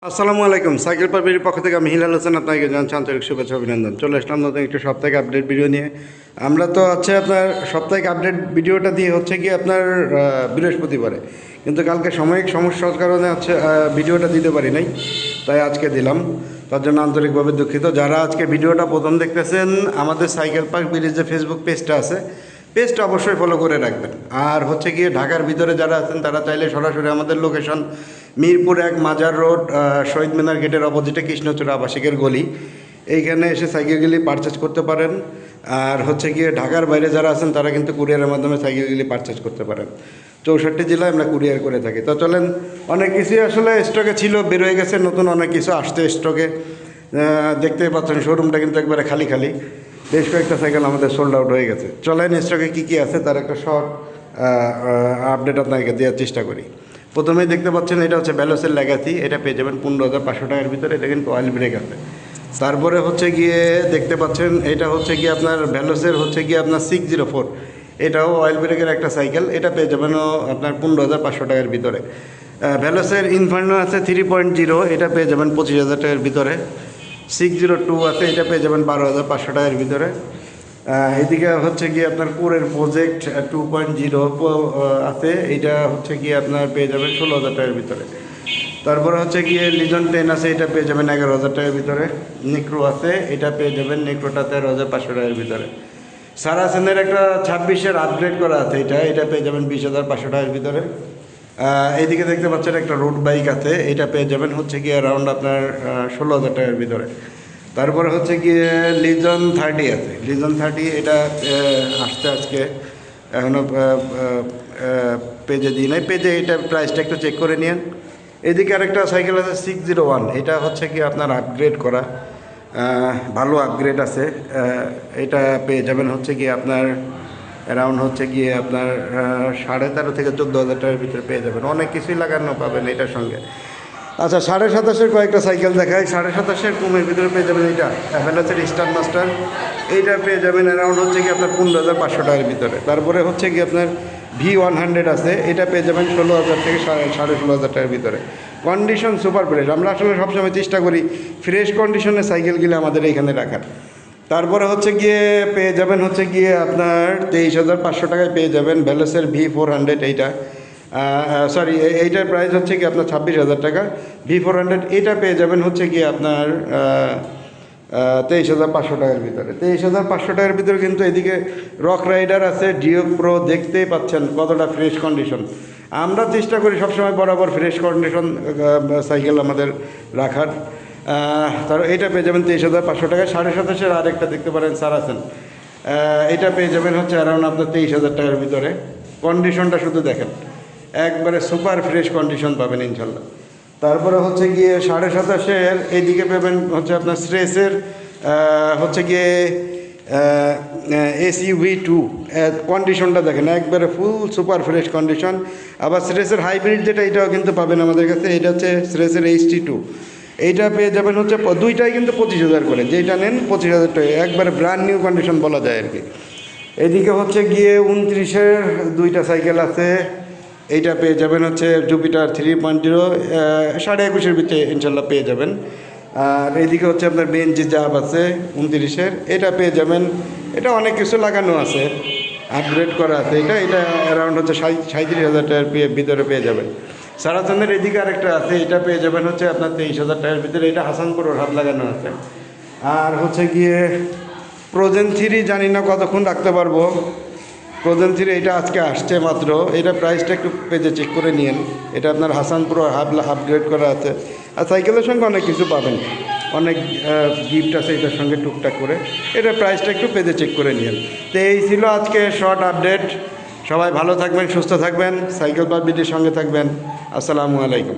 আসসালামু আলাইকুম। সাইকেল পারবির পক্ষ থেকে আমি হিলাল হোসেন আপনাকে জানাচ্ছি আন্তরিক শুভেচ্ছা অভিনন্দন। চলে আসলাম নতুন একটি সাপ্তাহিক আপডেট ভিডিও নিয়ে। আমরা তো আপনার সাপ্তাহিক আপডেট ভিডিওটা দিয়ে কি আপনার বৃহস্পতিবারে, কিন্তু কালকে সাময়িক সমস্যার কারণে ভিডিওটা দিতে পারি নাই, তাই আজকে দিলাম। তার জন্য আন্তরিকভাবে দুঃখিত। যারা আজকে ভিডিওটা প্রথম দেখতেছেন, আমাদের সাইকেল পার্ক বিডি যে ফেসবুক পেজটা আছে, পেজটা অবশ্যই ফলো করে রাখবেন। আর গিয়ে ঢাকার ভিতরে যারা আছেন তারা চাইলে সরাসরি আমাদের লোকেশন মিরপুর 1 মাজার রোড, শহীদ মিনার গেটের অপোজিটে কৃষ্ণচূড়া আবাসিকের গলি, এইখানে এসে সাইকেলগুলি পারচেজ করতে পারেন। আর গিয়ে ঢাকার বাইরে যারা আছেন তারা কিন্তু কুরিয়ারের মাধ্যমে সাইকেলগুলি পারচেজ করতে পারেন। 64 জেলায় আমরা কুরিয়ার করে থাকি। তো চলেন, অনেক কিছুই আসলে স্টকে ছিল, বের হয়ে গেছে, নতুন অনেক কিছু আসছে স্টকে। দেখতেই পাচ্ছেন শোরুমটা কিন্তু একবারে খালি খালি। বেশ কয়েকটা সাইকেল আমাদের সোল্ড আউট হয়ে গেছে। চলেন স্টকে কী কী আছে তার একটা শর্ট আপডেট আপনাকে দেওয়ার চেষ্টা করি। প্রথমেই দেখতে পাচ্ছেন এটা হচ্ছে ভ্যালোসের লেগাসি, এটা পেয়ে যাবেন 15,500 টাকার ভিতরে। এটা কিন্তু অয়েল ব্রেক আছে। তারপরে গিয়ে দেখতে পাচ্ছেন এটা গিয়ে আপনার ভ্যালোসের গিয়ে আপনার 604, এটাও অয়েল ব্রেকের একটা সাইকেল। এটা পেয়ে যাবেন আপনার 15,500 টাকার ভিতরে। ভ্যালোসের ইনফার্নো আছে 3.0, এটা পেয়ে যাবেন 25,000 টাকার ভিতরে। 602 আছে, এটা পেয়ে যাবেন 12,500 টাকার ভিতরে। এদিকে গিয়ে আপনার কোরের প্রজেক্ট 2.0 আছে, এইটা গিয়ে আপনার পেয়ে যাবেন 16,000 টাকার ভিতরে। তারপরে গিয়ে লিজন 10 আছে, এটা পেয়ে যাবেন 11,000 টাকার ভিতরে। নেক্রো আছে, এটা পেয়ে যাবেন নেক্রোটা 13,500 টাকার ভিতরে। সারাসেনের একটা 26-এর আপগ্রেড করা আছে, এটা পেয়ে যাবেন 20,500 টাকার ভিতরে। এইদিকে দেখতে পাচ্ছেন একটা রোড বাইক আছে, এটা পেয়ে যাবেন গিয়ে অ্যারাউন্ড আপনার 16,000 টাকার ভিতরে। তারপরে গিয়ে লিজন 30 আছে, লিজন 30 এটা আসতে আজকে এখনও পেজে দিই নাই, পেজে এটা প্রাইসটা একটু চেক করে নিন। এদিকে আরেকটা সাইকেল আছে 601, এটা কি আপনার আপগ্রেড করা, ভালো আপগ্রেড আছে। এটা পেয়ে যাবেন গিয়ে আপনার অ্যারাউন্ড গিয়ে আপনার 13,500 থেকে 14,000 টাকার ভিতরে পেয়ে যাবেন। অনেক কিছুই লাগানো পাবেন এটার সঙ্গে। আচ্ছা, 27,500 কয়েকটা সাইকেল দেখায়। 27,500 কমের ভিতরে পেয়ে যাবেন এটা অ্যাভেলাসের স্টার মাস্টার, এইটা পেয়ে যাবেন অ্যারাউন্ড গিয়ে আপনার 15,500 টাকার ভিতরে। তারপরে গিয়ে আপনার V100 আছে, এটা পেয়ে যাবেন 16,000 থেকে 16,500 টাকার ভিতরে। Condition super fresh. আমরা আসলে সবসময় চেষ্টা করি ফ্রেশ কন্ডিশনের সাইকেলগুলো আমাদের এইখানে রাখার। তারপরে গিয়ে পেয়ে যাবেন গিয়ে আপনার 23,500 টাকায় পেয়ে যাবেন ভ্যালোসের V400, এইটা সরি, এইটার প্রাইস কি আপনার 26,000 টাকা। V400 এটা পেয়ে যাবেন গিয়ে আপনার 23,500 টাকার ভিতরে। 23,500 টাকার ভিতরে কিন্তু এদিকে রক রাইডার আছে, ডিও প্রো, দেখতেই পাচ্ছেন কতটা ফ্রেশ কন্ডিশন। আমরা চেষ্টা করি সবসময় বরাবর ফ্রেশ কন্ডিশন সাইকেল আমাদের রাখার। তার এটা পেয়ে যাবেন 23,500 টাকায়। 27,500 আরেকটা দেখতে পারেন সারাসেন, এটা পেয়ে যাবেন অ্যারাউন্ড আপনার 23,000 টাকার ভিতরে। কন্ডিশনটা শুধু দেখেন, একবারে সুপার ফ্রেশ কন্ডিশন পাবেন ইনশাল্লাহ। তারপরে গিয়ে 27,500 এইদিকে পাবেন আপনার স্ট্রেসের গিয়ে SUV2, কন্ডিশনটা দেখেন একবারে ফুল সুপার ফ্রেশ কন্ডিশন। আবার স্ট্রেসের হাইব্রিড যেটা, এটাও কিন্তু পাবেন আমাদের কাছে। এটা স্ট্রেসের HT2, এইটা পেয়ে যাবেন দুইটাই কিন্তু 25,000 করে, যেটা নেন 25,000 টাকা, একবারে ব্র্যান্ড নিউ কন্ডিশন বলা যায় আর কি। এদিকে গিয়ে 29-এর দুইটা সাইকেল আছে, এইটা পেয়ে যাবেন জুপিটার 3.0, 21,500 ভিতরে ইনশাল্লাহ পেয়ে যাবেন। আর এইদিকে আপনার বেঞ্জি জাব আছে 29-এর, এটা পেয়ে যাবেন। এটা অনেক কিছু লাগানো আছে, আপগ্রেড করা আছে। এটা অ্যারাউন্ড 37,000 টাকার ভিতরে পেয়ে যাবেন। সারাচন্দ্রের এদিকে আরেকটা আছে, এটা পেয়ে যাবেন আপনার 23,000 টাকার ভিতরে। এটা হাসানপুরের হাত লাগানো আছে। আর গিয়ে প্রোজেন 3 জানি না কতক্ষণ রাখতে পারবো। প্রোজেন 3 এটা আজকে আসছে মাত্র, এটা প্রাইসটা একটু পেজে চেক করে নিন। এটা আপনার হাসানপুর আপগ্রেড করা আছে। আর সাইকেলের সঙ্গে অনেক কিছু পাবেন, অনেক গিফট আছে এটার সঙ্গে টুকটাক করে। এটা প্রাইসটা একটু পেজে চেক করে নিন। তো এই ছিল আজকে শর্ট আপডেট। সবাই ভালো থাকবেন, সুস্থ থাকবেন, সাইকেল পারবিটির সঙ্গে থাকবেন। আসসালামু আলাইকুম।